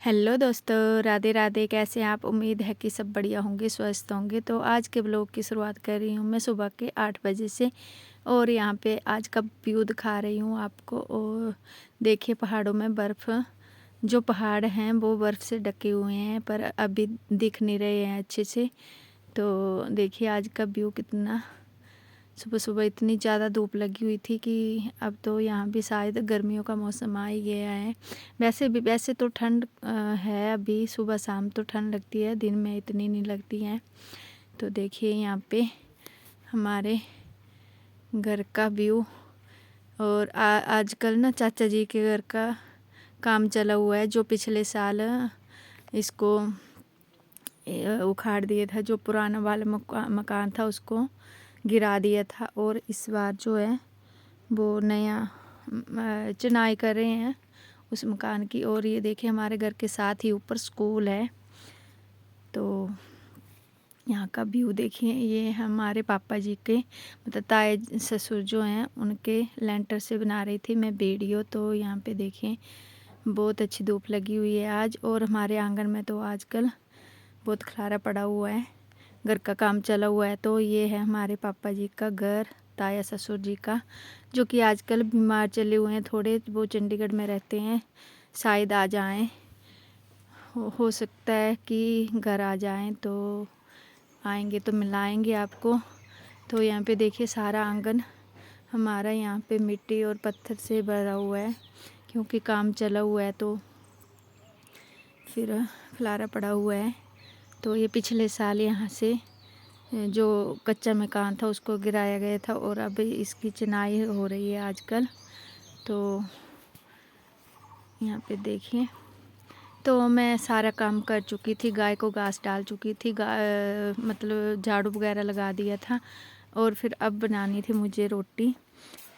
Hello दोस्तों, राधे राधे। कैसे हैं आप? उम्मीद है कि सब बढ़िया होंगे, स्वस्थ होंगे। तो आज के ब्लॉग की शुरुआत कर रही हूँ मैं सुबह के 8 बजे से। और यहाँ पे आज का व्यू दिखा रही हूँ आपको। और देखिए पहाड़ों में बर्फ़, जो पहाड़ हैं वो बर्फ़ से ढके हुए हैं पर अभी दिख नहीं रहे हैं अच्छे से। तो देखिए आज का व्यू कितना, सुबह सुबह इतनी ज़्यादा धूप लगी हुई थी कि अब तो यहाँ भी शायद गर्मियों का मौसम आ ही गया है। वैसे तो ठंड है, अभी सुबह शाम तो ठंड लगती है, दिन में इतनी नहीं लगती है। तो देखिए यहाँ पे हमारे घर का व्यू। और आजकल ना चाचा जी के घर का काम चला हुआ है, जो पिछले साल इसको उखाड़ दिया था, जो पुराना वाला मकान था उसको गिरा दिया था। और इस बार जो है वो नया चिनाई कर रहे हैं उस मकान की। और ये देखिए हमारे घर के साथ ही ऊपर स्कूल है। तो यहाँ का व्यू देखिए, ये हमारे पापा जी के मतलब ताए ससुर जो हैं उनके लेंटर से बना रही थी मैं वीडियो। तो यहाँ पे देखिए बहुत अच्छी धूप लगी हुई है आज। और हमारे आंगन में तो आजकल बहुत खलारा पड़ा हुआ है, घर का काम चला हुआ है। तो ये है हमारे पापा जी का घर, ताया ससुर जी का, जो कि आजकल बीमार चले हुए हैं थोड़े। वो चंडीगढ़ में रहते हैं, शायद आ जाएं, हो सकता है कि घर आ जाएं। तो आएंगे तो मिलाएंगे आपको। तो यहाँ पे देखिए सारा आंगन हमारा यहाँ पे मिट्टी और पत्थर से भरा हुआ है, क्योंकि काम चला हुआ है तो फिर खलारा पड़ा हुआ है। तो ये पिछले साल यहाँ से जो कच्चा मकान था उसको गिराया गया था और अब इसकी चिनाई हो रही है आजकल। तो यहाँ पे देखिए, तो मैं सारा काम कर चुकी थी, गाय को घास डाल चुकी थी, मतलब झाड़ू वगैरह लगा दिया था। और फिर अब बनानी थी मुझे रोटी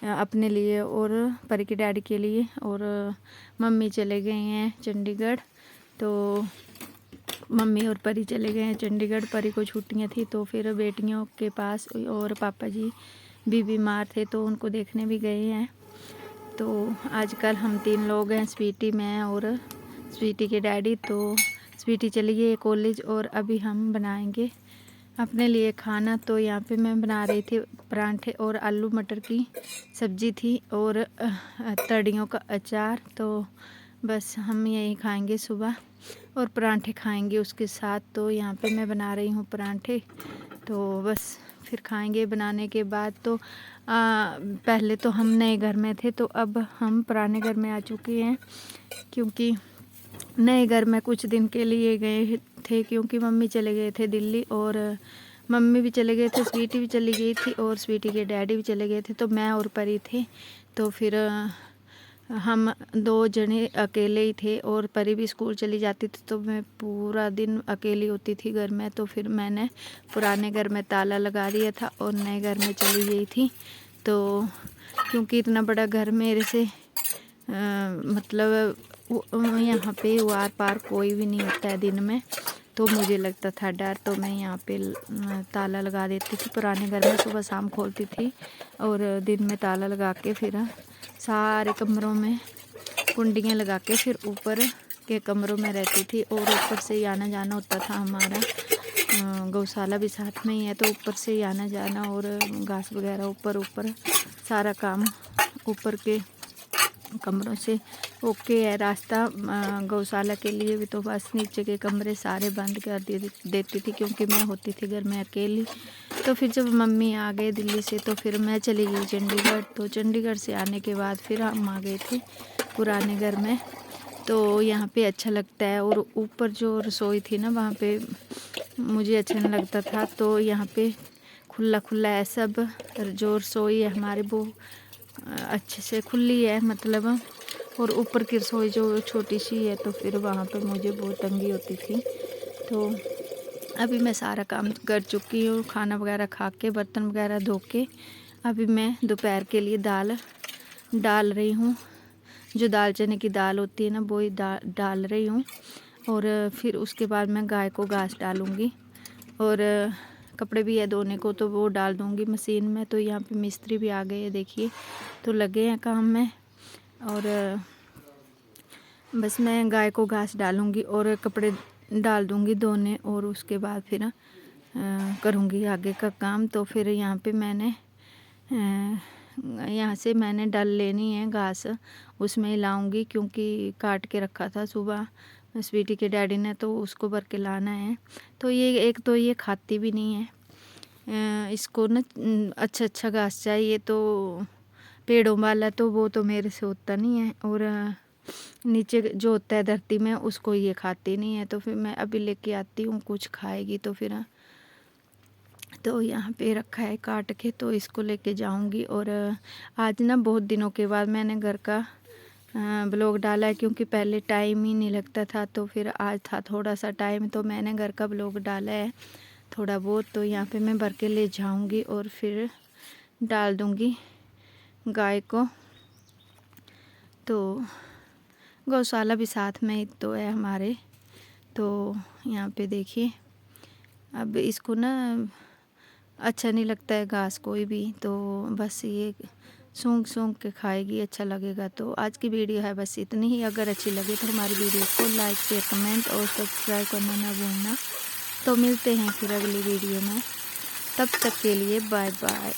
अपने लिए और परी के डैडी के लिए। और मम्मी चले गए हैं चंडीगढ़। तो मम्मी और परी चले गए हैं चंडीगढ़, परी को छुट्टियां थी तो फिर बेटियों के पास। और पापा जी भी बीमार थे तो उनको देखने भी गए हैं। तो आजकल हम 3 लोग हैं, स्वीटी, मैं और स्वीटी के डैडी। तो स्वीटी चली गई कॉलेज और अभी हम बनाएंगे अपने लिए खाना। तो यहाँ पे मैं बना रही थी परांठे और आलू मटर की सब्ज़ी थी और तड़ियों का अचार। तो बस हम यही खाएंगे सुबह और परांठे खाएंगे उसके साथ। तो यहाँ पे मैं बना रही हूँ परांठे, तो बस फिर खाएंगे। बनाने के बाद तो पहले तो हम नए घर में थे, तो अब हम पुराने घर में आ चुके हैं, क्योंकि नए घर में कुछ दिन के लिए गए थे, क्योंकि मम्मी चले गए थे दिल्ली। और मम्मी भी चले गए थे, स्वीटी भी चली गई थी और स्वीटी के डैडी भी चले गए थे। तो मैं और परी थे। तो फिर हम 2 जने अकेले ही थे और परी भी स्कूल चली जाती थी, तो मैं पूरा दिन अकेली होती थी घर में। तो फिर मैंने पुराने घर में ताला लगा दिया था और नए घर में चली गई थी। तो क्योंकि इतना बड़ा घर मेरे से मतलब यहाँ पे वार पार कोई भी नहीं होता है दिन में, तो मुझे लगता था डर। तो मैं यहाँ पे ताला लगा देती थी पुराने घर में, सुबह शाम खोलती थी और दिन में ताला लगा के फिर सारे कमरों में कुंडियाँ लगा के फिर ऊपर के कमरों में रहती थी। और ऊपर से ही आना जाना होता था हमारा, गौशाला भी साथ में ही है, तो ऊपर से ही आना जाना और घास वगैरह ऊपर सारा काम ऊपर के कमरों से ओके है। रास्ता गौशाला के लिए भी तो बस नीचे के कमरे सारे बंद कर देती थी, क्योंकि मैं होती थी घर में अकेली। तो फिर जब मम्मी आ गए दिल्ली से तो फिर मैं चली गई चंडीगढ़। तो चंडीगढ़ से आने के बाद फिर हम आ गए थे पुराने घर में। तो यहाँ पे अच्छा लगता है। और ऊपर जो रसोई थी ना, वहाँ पे मुझे अच्छा नहीं लगता था। तो यहाँ पे खुला खुला है सब, जो रसोई है हमारे वो अच्छे से खुली है मतलब। और ऊपर की रसोई जो छोटी सी है, तो फिर वहाँ पे मुझे बहुत तंगी होती थी। तो अभी मैं सारा काम कर चुकी हूँ, खाना वगैरह खा के बर्तन वगैरह धो के अभी मैं दोपहर के लिए दाल डाल रही हूँ। जो दाल चने की दाल होती है ना, वो ही डाल रही हूँ। और फिर उसके बाद मैं गाय को घास डालूँगी और कपड़े भी है धोने को, तो वो डाल दूँगी मशीन में। तो यहाँ पे मिस्त्री भी आ गए हैं, देखिए, तो लगे हैं काम में। और बस मैं गाय को घास डालूँगी और कपड़े डाल दूँगी धोने, और उसके बाद फिर करूँगी आगे का काम। तो फिर यहाँ पे मैंने यहाँ से मैंने डल लेनी है घास, उसमें हिलाऊँगी क्योंकि काट के रखा था सुबह स्वीटी के डैडी ने, तो उसको भर के लाना है। तो ये एक तो ये खाती भी नहीं है, इसको ना अच्छा घास चाहिए, तो पेड़ों वाला तो वो तो मेरे से होता नहीं है, और नीचे जो होता है धरती में उसको ये खाती नहीं है। तो फिर मैं अभी लेके आती हूँ, कुछ खाएगी तो फिर तो यहाँ पे रखा है काट के, तो इसको लेके जाऊँगी। और आज ना बहुत दिनों के बाद मैंने घर का ब्लॉग डाला है, क्योंकि पहले टाइम ही नहीं लगता था, तो फिर आज था थोड़ा सा टाइम, तो मैंने घर का ब्लॉग डाला है थोड़ा बहुत। तो यहाँ पे मैं भर के ले जाऊँगी और फिर डाल दूँगी गाय को। तो गौशाला भी साथ में ही तो है हमारे। तो यहाँ पे देखिए, अब इसको ना अच्छा नहीं लगता है घास कोई भी, तो बस ये सूंघ सूंघ के खाएगी, अच्छा लगेगा। तो आज की वीडियो है बस इतनी ही। अगर अच्छी लगे तो हमारी वीडियो को लाइक शेयर कमेंट और सब्सक्राइब करना ना भूलना। तो मिलते हैं फिर अगली वीडियो में, तब तक के लिए बाय बाय।